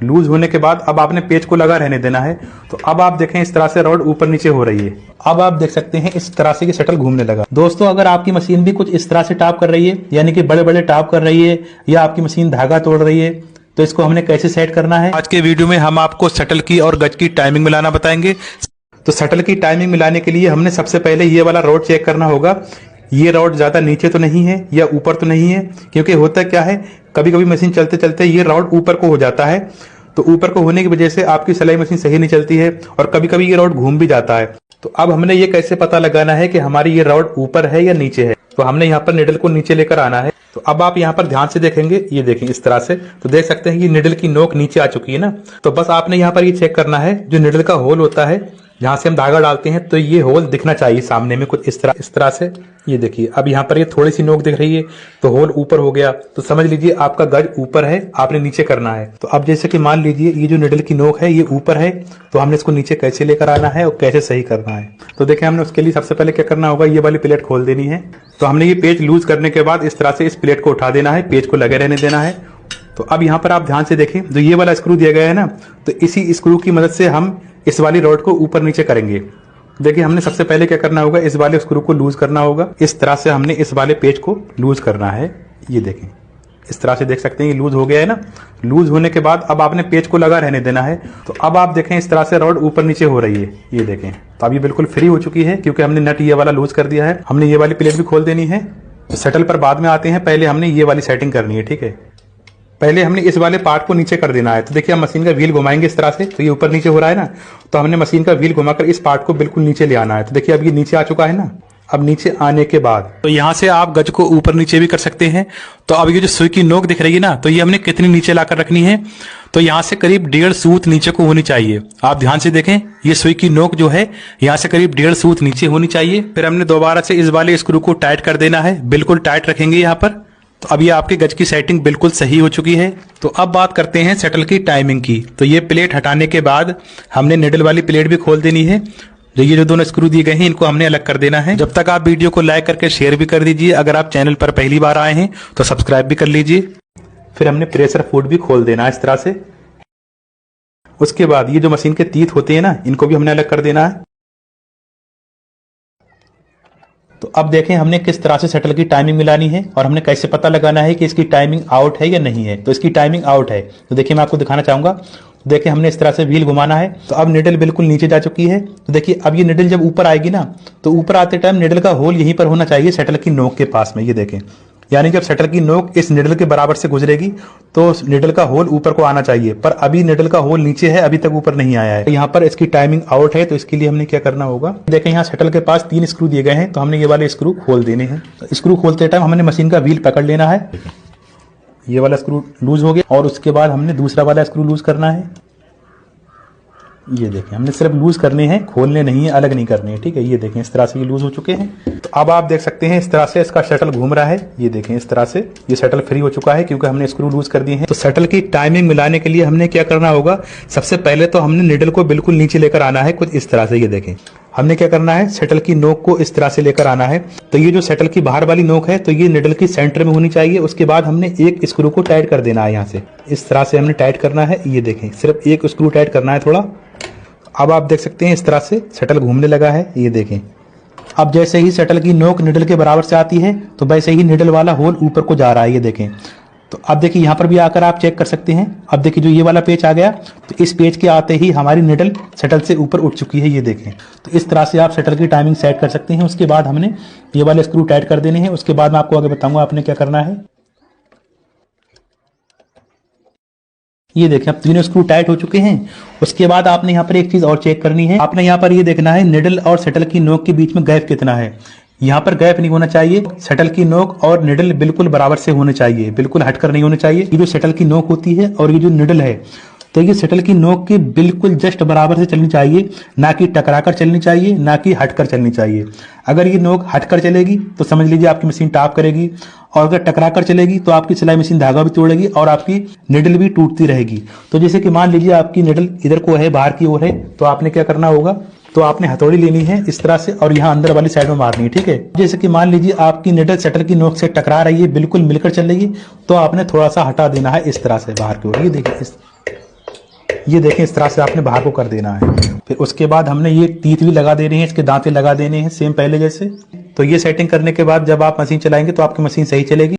Loose होने के बाद अब आपने पेज को लगा रहने देना है। तो अब आप देखें इस तरह से रॉड ऊपर नीचे हो रही है। अब आप देख सकते हैं इस तरह से कि शटल घूमने लगा। दोस्तों अगर आपकी मशीन भी कुछ इस तरह से टाप कर रही है, यानी कि बड़े बड़े टाप कर रही है, या आपकी मशीन धागा तोड़ रही है, तो इसको हमने कैसे सेट करना है, आज के वीडियो में हम आपको शटल की और गज की टाइमिंग मिलाना बताएंगे। तो शटल की टाइमिंग मिलाने के लिए हमने सबसे पहले ये वाला रॉड चेक करना होगा। ये रॉड ज्यादा नीचे तो नहीं है या ऊपर तो नहीं है, क्योंकि होता क्या है कभी कभी मशीन चलते चलते ये रॉड ऊपर को हो जाता है। तो ऊपर को होने की वजह से आपकी सिलाई मशीन सही नहीं चलती है और कभी कभी ये रॉड घूम भी जाता है। तो अब हमने ये कैसे पता लगाना है कि हमारी ये रॉड ऊपर है या नीचे है। तो हमने यहाँ पर निडल को नीचे लेकर आना है। तो अब आप यहाँ पर ध्यान से देखेंगे, ये देखें इस तरह से, तो देख सकते हैं कि निडल की नोक नीचे आ चुकी है ना। तो बस आपने यहाँ पर ये चेक करना है, जो निडल का होल होता है जहां से हम धागा डालते हैं, तो ये होल दिखना चाहिए सामने में कुछ इस तरह से। ये देखिए अब यहाँ पर ये थोड़ी सी नोक दिख रही है तो होल ऊपर हो गया। तो समझ लीजिए आपका गज ऊपर है, आपने नीचे करना है। तो अब जैसे कि मान लीजिए ये जो निडल की नोक है ये ऊपर है, तो हमने इसको नीचे कैसे लेकर आना है और कैसे सही करना है। तो देखिए हमने उसके लिए सबसे पहले क्या करना होगा, ये वाली प्लेट खोल देनी है। तो हमने ये पेज लूज करने के बाद इस तरह से इस प्लेट को उठा देना है, पेज को लगे रहने देना है। तो अब यहाँ पर आप ध्यान से देखें, जो ये वाला स्क्रू दिया गया है ना, तो इसी स्क्रू की मदद से हम इस वाली रॉड को ऊपर नीचे करेंगे। देखिए हमने सबसे पहले क्या करना होगा, इस वाले स्क्रू को लूज करना होगा। इस तरह से हमने इस वाले पेज को लूज करना है। ये देखें इस तरह से, देख सकते हैं ये लूज हो गया है ना। लूज होने के बाद अब आपने पेज को लगा रहने देना है। तो अब आप देखें इस तरह से रॉड ऊपर नीचे हो रही है। ये देखें तो अब ये बिल्कुल फ्री हो चुकी है, क्योंकि हमने नट ये वाला लूज कर दिया है। हमने ये वाली प्लेट भी खोल देनी है। तो शटल पर बाद में आते हैं, पहले हमने ये वाली सेटिंग करनी है, ठीक है। पहले हमने इस वाले पार्ट को नीचे कर देना है। तो देखिए हम मशीन का व्हील घुमाएंगे इस तरह से, तो ये ऊपर नीचे हो रहा है ना, तो हमने मशीन का व्हील घुमाकर इस पार्ट को बिल्कुल नीचे ले आना है। तो देखिए अब ये नीचे आ चुका है ना। अब नीचे आने के बाद तो यहाँ से आप गज को ऊपर नीचे भी कर सकते हैं। तो अब ये जो सुई की नोक दिख रही है ना, तो ये हमने कितनी नीचे लाकर रखनी है, तो यहाँ से करीब 1.5 सूत नीचे को होनी चाहिए। आप ध्यान से देखें, ये सुई की नोक जो है यहाँ से करीब 1.5 सूत नीचे होनी चाहिए। फिर हमने दोबारा से इस वाले स्क्रू को टाइट कर देना है, बिल्कुल टाइट रखेंगे यहाँ पर। तो अब ये आपके गज की सेटिंग बिल्कुल सही हो चुकी है। तो अब बात करते हैं शटल की टाइमिंग की। तो ये प्लेट हटाने के बाद हमने निडल वाली प्लेट भी खोल देनी है। जो ये जो दोनों स्क्रू दिए गए हैं इनको हमने अलग कर देना है। जब तक आप वीडियो को लाइक करके शेयर भी कर दीजिए। अगर आप चैनल पर पहली बार आए हैं तो सब्सक्राइब भी कर लीजिए। फिर हमने प्रेशर फुट भी खोल देना है इस तरह से। उसके बाद ये जो मशीन के तीत होते हैं ना, इनको भी हमने अलग कर देना है। तो अब देखें हमने किस तरह से शटल की टाइमिंग मिलानी है और हमने कैसे पता लगाना है कि इसकी टाइमिंग आउट है या नहीं है। तो इसकी टाइमिंग आउट है, तो देखिए मैं आपको दिखाना चाहूंगा। तो देखिए हमने इस तरह से व्हील घुमाना है। तो अब निडल बिल्कुल नीचे जा चुकी है। तो देखिए अब ये निडल जब ऊपर आएगी ना, तो ऊपर आते टाइम निडल का होल यहीं पर होना चाहिए, शटल की नोक के पास में। ये देखें, यानी जब शटल की नोक इस निडल के बराबर से गुजरेगी तो निडल का होल ऊपर को आना चाहिए, पर अभी निडल का होल नीचे है, अभी तक ऊपर नहीं आया है। यहाँ पर इसकी टाइमिंग आउट है। तो इसके लिए हमने क्या करना होगा, देखें यहाँ शटल के पास 3 स्क्रू दिए गए हैं, तो हमने ये वाले स्क्रू खोल देने हैं। तो स्क्रू खोलते टाइम हमने मशीन का व्हील पकड़ लेना है। ये वाला स्क्रू लूज हो गया और उसके बाद हमने दूसरा वाला स्क्रू लूज करना है। ये देखें हमने सिर्फ लूज करने हैं, खोलने नहीं है, अलग नहीं करने हैं, ठीक है। ये देखें इस तरह से ये लूज हो चुके हैं। तो अब आप देख सकते हैं इस तरह से इसका शटल घूम रहा है। ये देखें इस तरह से ये शटल फ्री हो चुका है, क्योंकि हमने स्क्रू लूज कर दिए हैं। तो शटल की टाइमिंग मिलाने के लिए हमने क्या करना होगा, सबसे पहले तो हमने निडल को बिल्कुल नीचे लेकर आना है, कुछ इस तरह से। ये देखें हमने क्या करना है, शटल की नोक को इस तरह से लेकर आना है। तो ये जो शटल की बाहर वाली नोक है, तो ये निडल की सेंटर में होनी चाहिए। उसके बाद हमने एक स्क्रू को टाइट कर देना है, यहाँ से इस तरह से हमने टाइट करना है। ये देखें सिर्फ एक स्क्रू टाइट करना है थोड़ा। अब आप देख सकते हैं इस तरह से शटल घूमने लगा है। ये देखें अब जैसे ही शटल की नोक निडल के बराबर से आती है, तो वैसे ही निडल वाला होल ऊपर को जा रहा है। ये देखें, तो अब देखिए यहाँ पर भी आकर आप चेक कर सकते हैं। अब देखिए जो ये वाला पेज आ गया, तो इस पेज के आते ही हमारी निडल शटल से ऊपर उठ चुकी है। ये देखें, तो इस तरह से आप शटल की टाइमिंग सेट कर सकते हैं। उसके बाद हमने ये वाले स्क्रू टाइट कर देने हैं। उसके बाद मैं आपको आगे बताऊंगा आपने क्या करना है। ये देखें अब 3 स्क्रू टाइट हो चुके हैं। उसके बाद आपने यहाँ पर एक चीज और चेक करनी है। आपने यहाँ पर ये देखना है निडल और शटल की नोक के बीच में गैप कितना है। यहाँ पर गैप नहीं होना चाहिए। शटल की नोक और निडल बिल्कुल बराबर से होने चाहिए, बिल्कुल हटकर नहीं होने चाहिए। ये जो शटल की नोक होती है और ये जो निडल है, तो ये शटल की नोक के बिल्कुल जस्ट बराबर से चलनी चाहिए, ना कि टकराकर चलनी चाहिए, ना कि हटकर चलनी चाहिए। अगर ये नोक हटकर चलेगी तो समझ लीजिए आपकी मशीन टाप करेगी, और अगर टकराकर चलेगी तो आपकी सिलाई मशीन धागा भी तोड़ेगी और आपकी निडल भी टूटती रहेगी। तो जैसे कि मान लीजिए आपकी निडल इधर को है, बाहर की ओर है, तो आपने क्या करना होगा, तो आपने हथौड़ी लेनी है इस तरह से और यहाँ अंदर वाली साइड में मारनी है, ठीक है। जैसे कि मान लीजिए आपकी निडल शटल की नोक से टकरा रही है, बिल्कुल मिलकर चल रही है, तो आपने थोड़ा सा हटा देना है इस तरह से बाहर की ओर। ये देखिए ये देखें इस तरह से आपने बाहर को कर देना है। फिर उसके बाद हमने ये तीत भी लगा देने हैं, इसके दांते लगा देने हैं सेम पहले जैसे। तो ये सेटिंग करने के बाद जब आप मशीन चलाएंगे तो आपकी मशीन सही चलेगी।